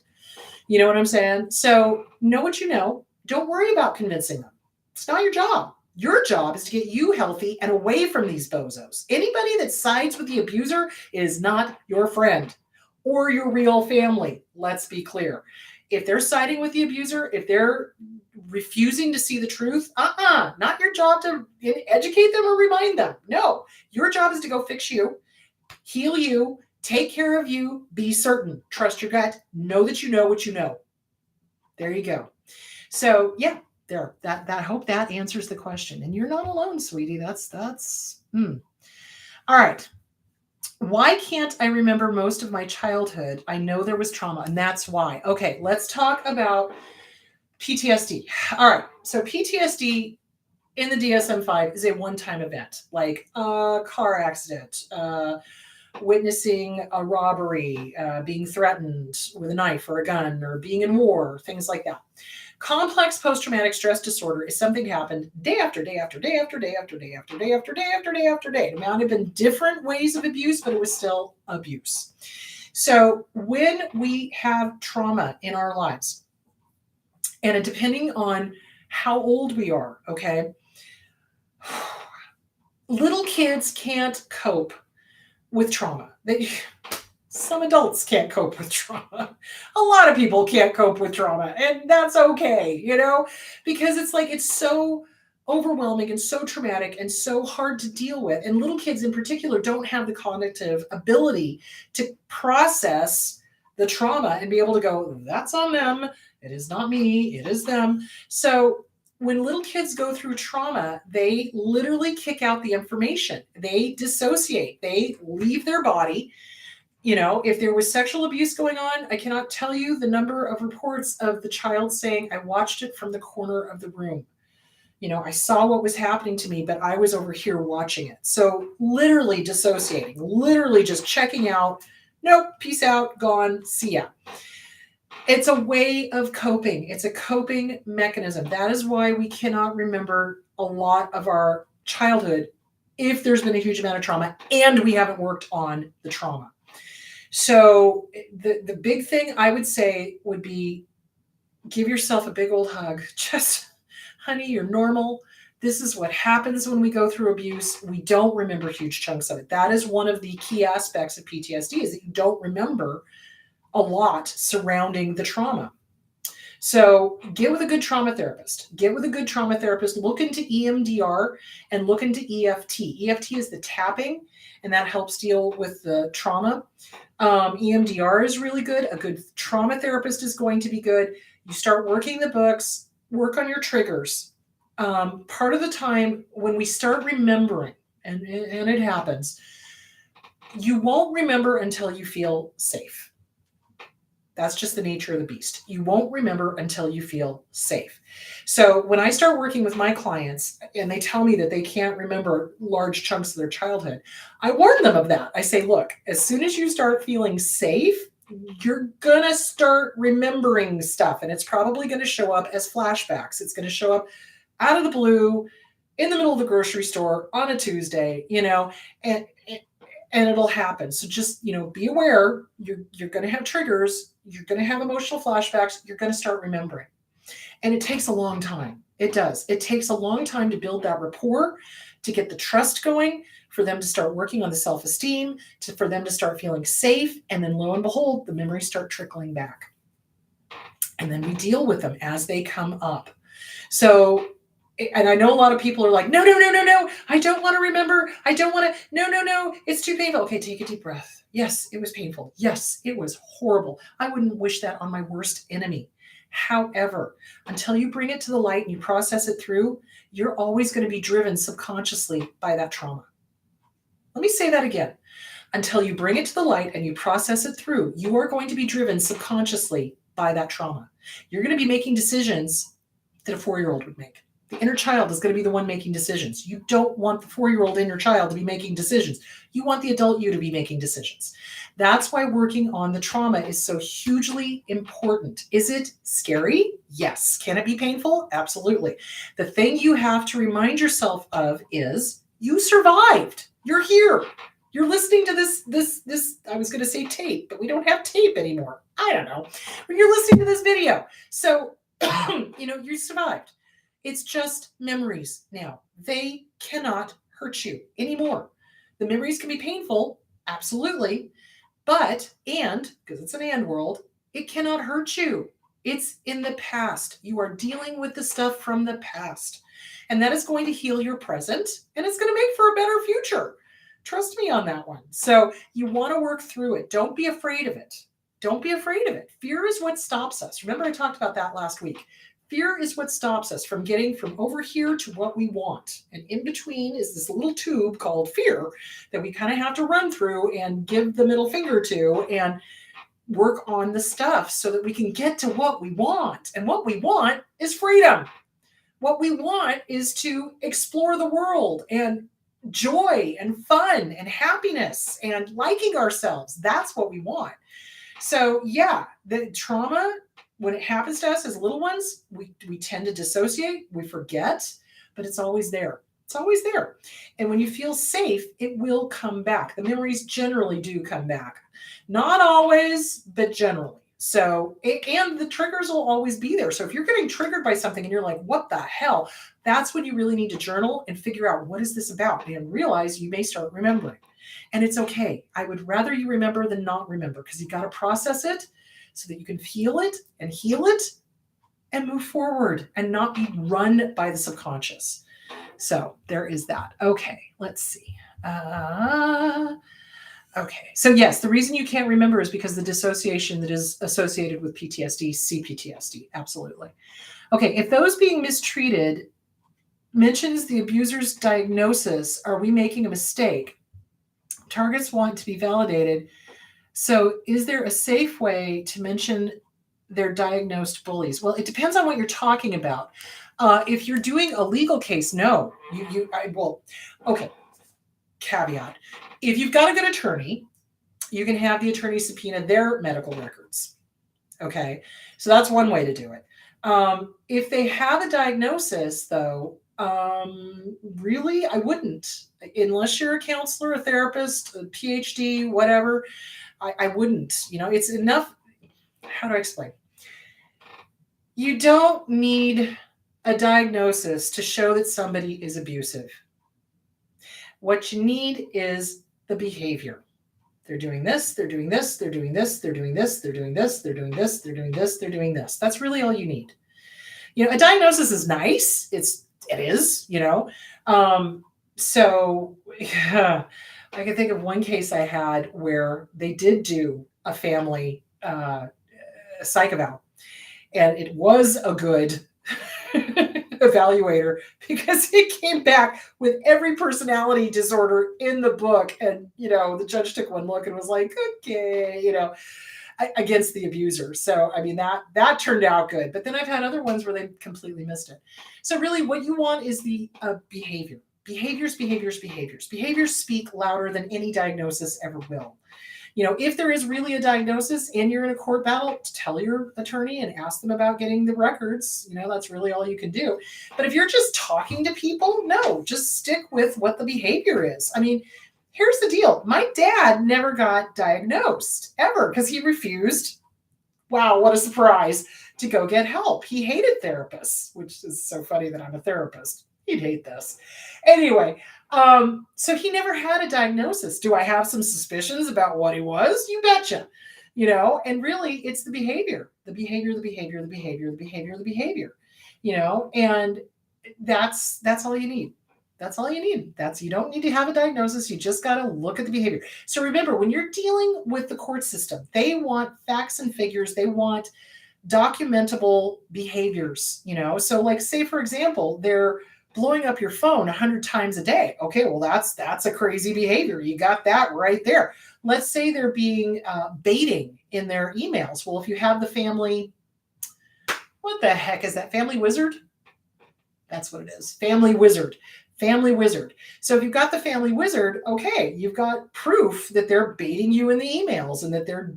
Speaker 1: You know what I'm saying? So know what you know. Don't worry about convincing them. It's not your job. Your job is to get you healthy and away from these bozos. Anybody that sides with the abuser is not your friend or your real family. Let's be clear. If they're siding with the abuser, if they're refusing to see the truth, not your job to educate them or remind them. No, your job is to go fix you, heal you, take care of you, be certain, trust your gut, know that you know what you know. There you go. So yeah, that I hope that answers the question. And you're not alone, sweetie. That's All right. Why can't I remember most of my childhood? I know there was trauma, and that's why. Okay, let's talk about PTSD. All right. So PTSD in the DSM-5 is a one-time event, like a car accident, witnessing a robbery, being threatened with a knife or a gun, or being in war, things like that. Complex post-traumatic stress disorder is something that happened day after day after day after day after day after day after day after day after day. It might have been different ways of abuse, but it was still abuse. So when we have trauma in our lives, and depending on how old we are, okay, little kids can't cope with trauma. Some adults can't cope with trauma. A lot of people can't cope with trauma, and that's okay, because it's so overwhelming and so traumatic and so hard to deal with. And little kids in particular don't have the cognitive ability to process the trauma and be able to go, that's on them. It is not me. It is them. So when little kids go through trauma, they literally kick out the information. They dissociate. They leave their body. If there was sexual abuse going on, I cannot tell you the number of reports of the child saying, I watched it from the corner of the room. I saw what was happening to me, but I was over here watching it. So literally dissociating, literally just checking out. Nope, peace out, gone, see ya. It's a way of coping. It's a coping mechanism. That is why we cannot remember a lot of our childhood if there's been a huge amount of trauma and we haven't worked on the trauma. So the big thing I would say would be give yourself a big old hug. Just, honey, you're normal. This is what happens when we go through abuse. We don't remember huge chunks of it. That is one of the key aspects of PTSD, is that you don't remember a lot surrounding the trauma. So get with a good trauma therapist. Look into EMDR and look into EFT. EFT is the tapping, and that helps deal with the trauma. EMDR is really good. A good trauma therapist is going to be good. You start working the books, work on your triggers. Part of the time when we start remembering, and it happens, you won't remember until you feel safe. That's just the nature of the beast. You won't remember until you feel safe. So when I start working with my clients and they tell me that they can't remember large chunks of their childhood, I warn them of that. I say, look, as soon as you start feeling safe, you're going to start remembering stuff, and it's probably going to show up as flashbacks. It's going to show up out of the blue in the middle of the grocery store on a Tuesday, and it'll happen. So just, be aware. You're going to have triggers. You're going to have emotional flashbacks. You're going to start remembering. And it takes a long time. It does. It takes a long time to build that rapport, to get the trust going, for them to start working on the self-esteem, for them to start feeling safe. And then lo and behold, the memories start trickling back. And then we deal with them as they come up. So, and I know a lot of people are like, no, I don't want to remember. I don't want to, no, it's too painful. Okay, take a deep breath. Yes, it was painful. Yes, it was horrible. I wouldn't wish that on my worst enemy. However, until you bring it to the light and you process it through, you're always going to be driven subconsciously by that trauma. Let me say that again. Until you bring it to the light and you process it through, you are going to be driven subconsciously by that trauma. You're going to be making decisions that a 4-year-old would make. The inner child is going to be the one making decisions. You don't want the 4-year-old inner child to be making decisions. You want the adult you to be making decisions. That's why working on the trauma is so hugely important. Is it scary? Yes. Can it be painful? Absolutely. The thing you have to remind yourself of is you survived. You're here. You're listening to this, I was going to say tape, but we don't have tape anymore. I don't know. But you're listening to this video. So, you survived. It's just memories now. They cannot hurt you anymore. The memories can be painful, absolutely, because it's an and world, it cannot hurt you. It's in the past. You are dealing with the stuff from the past. And that is going to heal your present, and it's going to make for a better future. Trust me on that one. So you want to work through it. Don't be afraid of it. Don't be afraid of it. Fear is what stops us. Remember, I talked about that last week. Fear is what stops us from getting from over here to what we want. And in between is this little tube called fear that we kind of have to run through and give the middle finger to and work on the stuff so that we can get to what we want. And what we want is freedom. What we want is to explore the world and joy and fun and happiness and liking ourselves. That's what we want. So yeah, the trauma, when it happens to us as little ones, we tend to dissociate, we forget, but it's always there. It's always there. And when you feel safe, it will come back. The memories generally do come back. Not always, but generally. So, and the triggers will always be there. So if you're getting triggered by something and you're like, what the hell? That's when you really need to journal and figure out, what is this about? And realize you may start remembering. And it's okay. I would rather you remember than not remember, because you got to process it so that you can feel it and heal it and move forward and not be run by the subconscious. So there is that. Okay, let's see. Okay, so yes, the reason you can't remember is because the dissociation that is associated with PTSD, CPTSD, absolutely. Okay, if those being mistreated mentions the abuser's diagnosis, are we making a mistake? Targets want to be validated. So is there a safe way to mention their diagnosed bullies? Well, it depends on what you're talking about. If you're doing a legal case, no. Okay, caveat. If you've got a good attorney, you can have the attorney subpoena their medical records. Okay, so that's one way to do it. If they have a diagnosis, though, really, I wouldn't. Unless you're a counselor, a therapist, a PhD, whatever, I wouldn't. It's enough. How do I explain? You don't need a diagnosis to show that somebody is abusive. What you need is the behavior. They're doing this, they're doing this, they're doing this, they're doing this, they're doing this, they're doing this, they're doing this, they're doing this. That's really all you need. A diagnosis is nice. It is. So yeah, I can think of one case I had where they did do a family psych eval, and it was a good evaluator because it came back with every personality disorder in the book. And, the judge took one look and was like, okay, against the abuser. So, I mean, that turned out good. But then I've had other ones where they completely missed it. So really what you want is the behavior. Behaviors, behaviors, behaviors. Behaviors speak louder than any diagnosis ever will. If there is really a diagnosis and you're in a court battle, tell your attorney and ask them about getting the records. That's really all you can do. But if you're just talking to people, no, just stick with what the behavior is. I mean, here's the deal. My dad never got diagnosed ever because he refused. Wow, what a surprise, to go get help. He hated therapists, which is so funny that I'm a therapist. He'd hate this. Anyway, so he never had a diagnosis. Do I have some suspicions about what he was? You betcha. And really it's the behavior, the behavior, the behavior, the behavior, the behavior, the behavior, and that's all you need. That's all you need. You don't need to have a diagnosis. You just got to look at the behavior. So remember, when you're dealing with the court system, they want facts and figures. They want documentable behaviors, So like, say, for example, they're blowing up your phone 100 times a day. Okay, well, that's a crazy behavior. You got that right there. Let's say they're being baiting in their emails. Well, if you have the family, what the heck is that? Family wizard? That's what it is. Family wizard. Family wizard. So if you've got the family wizard, okay, you've got proof that they're baiting you in the emails and that they're,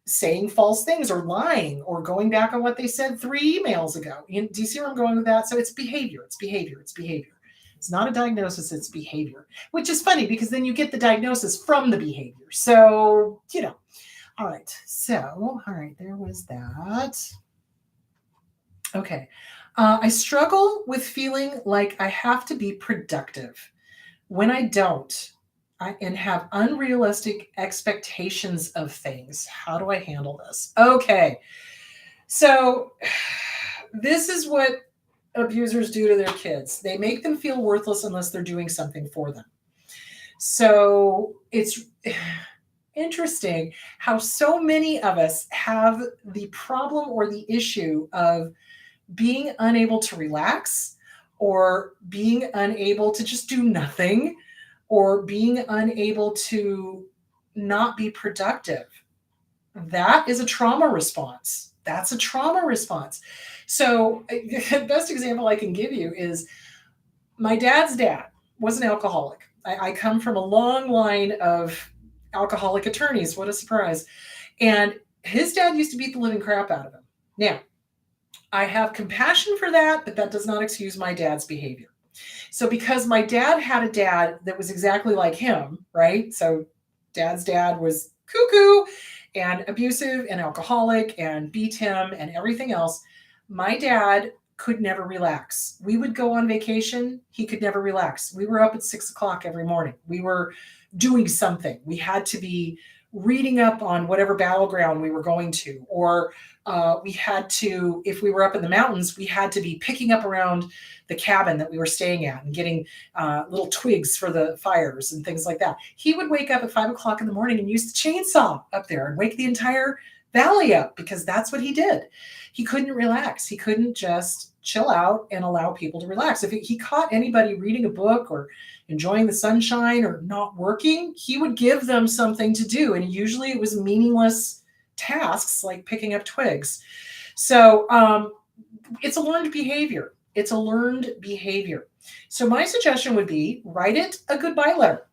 Speaker 1: saying false things or lying or going back on what they said 3 emails ago. Do you see where I'm going with that? So it's behavior. It's behavior. It's behavior. It's not a diagnosis. It's behavior, which is funny because then you get the diagnosis from the behavior. So, all right. So, all right, there was that. Okay. I struggle with feeling like I have to be productive when I don't, and have unrealistic expectations of things. How do I handle this? Okay. So this is what abusers do to their kids. They make them feel worthless unless they're doing something for them. So it's interesting how so many of us have the problem or the issue of being unable to relax, or being unable to just do nothing, or being unable to not be productive. That is a trauma response. That's a trauma response. So the best example I can give you is my dad's dad was an alcoholic. I come from a long line of alcoholic attorneys. What a surprise. And his dad used to beat the living crap out of him. Now, I have compassion for that, but that does not excuse my dad's behavior. So because my dad had a dad that was exactly like him, right? So dad's dad was cuckoo and abusive and alcoholic and beat him and everything else. My dad could never relax. We would go on vacation. He could never relax. We were up at 6 o'clock every morning. We were doing something. We had to be reading up on whatever battleground we were going to, or we had to, if we were up in the mountains, we had to be picking up around the cabin that we were staying at and getting little twigs for the fires and things like that. He would wake up at 5 o'clock in the morning and use the chainsaw up there and wake the entire valley up, because that's what he did. He couldn't relax. He couldn't just chill out and allow people to relax. If he caught anybody reading a book or enjoying the sunshine or not working, he would give them something to do. And usually it was meaningless tasks like picking up twigs. So it's a learned behavior. It's a learned behavior. So my suggestion would be, write it a goodbye letter.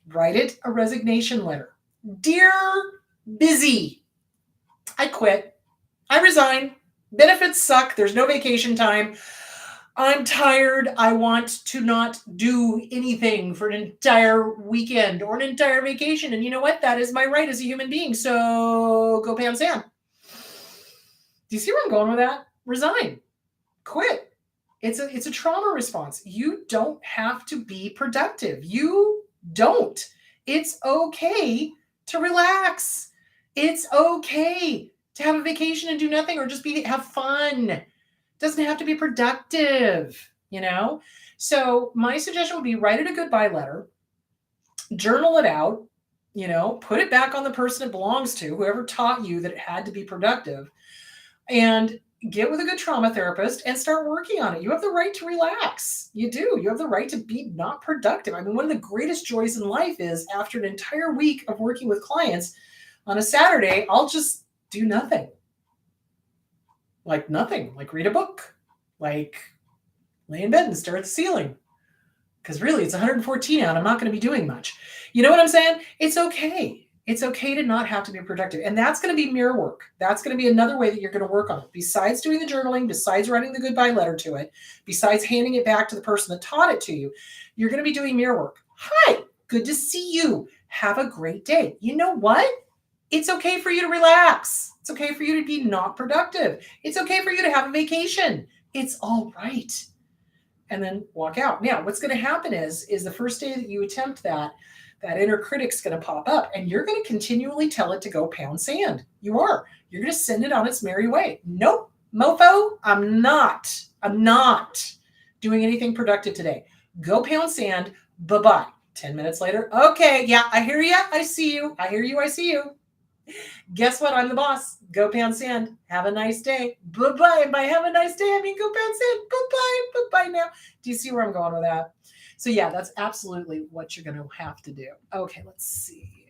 Speaker 1: Write it a resignation letter. Dear busy, I quit. I resign. Benefits suck. There's no vacation time. I'm tired. I want to not do anything for an entire weekend or an entire vacation. And you know what? That is my right as a human being. So go Pam Sam. Do you see where I'm going with that? Resign. Quit. It's a trauma response. You don't have to be productive. You don't. It's okay to relax. It's okay to have a vacation and do nothing, or just have fun. Doesn't have to be productive, So my suggestion would be, write it a goodbye letter, journal it out, put it back on the person it belongs to, whoever taught you that it had to be productive, and get with a good trauma therapist and start working on it. You have the right to relax. You do. You have the right to be not productive. I mean, one of the greatest joys in life is, after an entire week of working with clients, On a Saturday, I'll just do nothing. Like nothing, like read a book, like lay in bed and stare at the ceiling. Because really, it's 114 out. I'm not going to be doing much. You know what I'm saying? It's okay. It's okay to not have to be productive. And that's going to be mirror work. That's going to be another way that you're going to work on it. Besides doing the journaling, besides writing the goodbye letter to it, besides handing it back to the person that taught it to you, you're going to be doing mirror work. Hi, good to see you. Have a great day. You know what? It's okay for you to relax. It's okay for you to be not productive. It's okay for you to have a vacation. It's all right. And then walk out. Now, what's going to happen is the first day that you attempt that inner critic's going to pop up and you're going to continually tell it to go pound sand. You are. You're going to send it on its merry way. Nope, mofo, I'm not doing anything productive today. Go pound sand. Bye-bye. 10 minutes later. Okay, yeah, I hear you. I see you. I hear you. I see you. Guess what? I'm the boss. Go pound sand. Have a nice day. Bye-bye. And by have a nice day, I mean go pound sand. Bye-bye. Bye-bye now. Do you see where I'm going with that? So yeah, that's absolutely what you're going to have to do. Okay, let's see.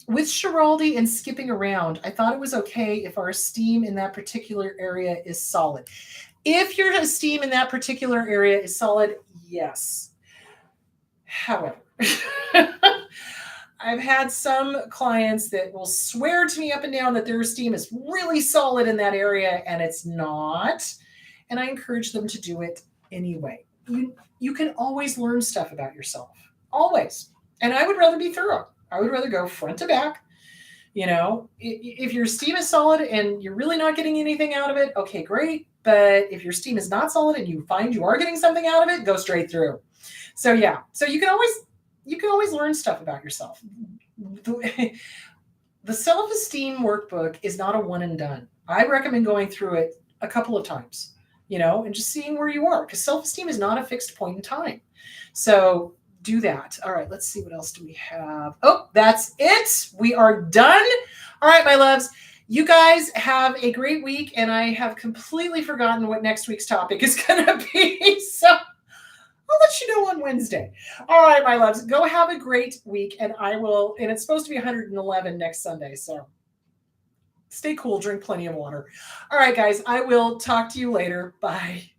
Speaker 1: With Schiraldi and skipping around, I thought it was okay if our esteem in that particular area is solid. If your esteem in that particular area is solid, yes. However, I've had some clients that will swear to me up and down that their esteem is really solid in that area, and it's not. And I encourage them to do it anyway. You can always learn stuff about yourself. Always. And I would rather be thorough. I would rather go front to back. You know, if your esteem is solid and you're really not getting anything out of it, okay, great. But if your esteem is not solid and you find you are getting something out of it, go straight through. So yeah, so you can always learn stuff about yourself. The self-esteem workbook is not a one and done. I recommend going through it a couple of times, you know, and just seeing where you are, because self-esteem is not a fixed point in time. So do that. All right, let's see, what else do we have? Oh, that's it. We are done. All right, my loves. You guys have a great week, and I have completely forgotten what next week's topic is going to be. So I'll let you know on Wednesday. All right, my loves, go have a great week, and and it's supposed to be 111 next Sunday, so stay cool, drink plenty of water. All right, guys, I will talk to you later. Bye.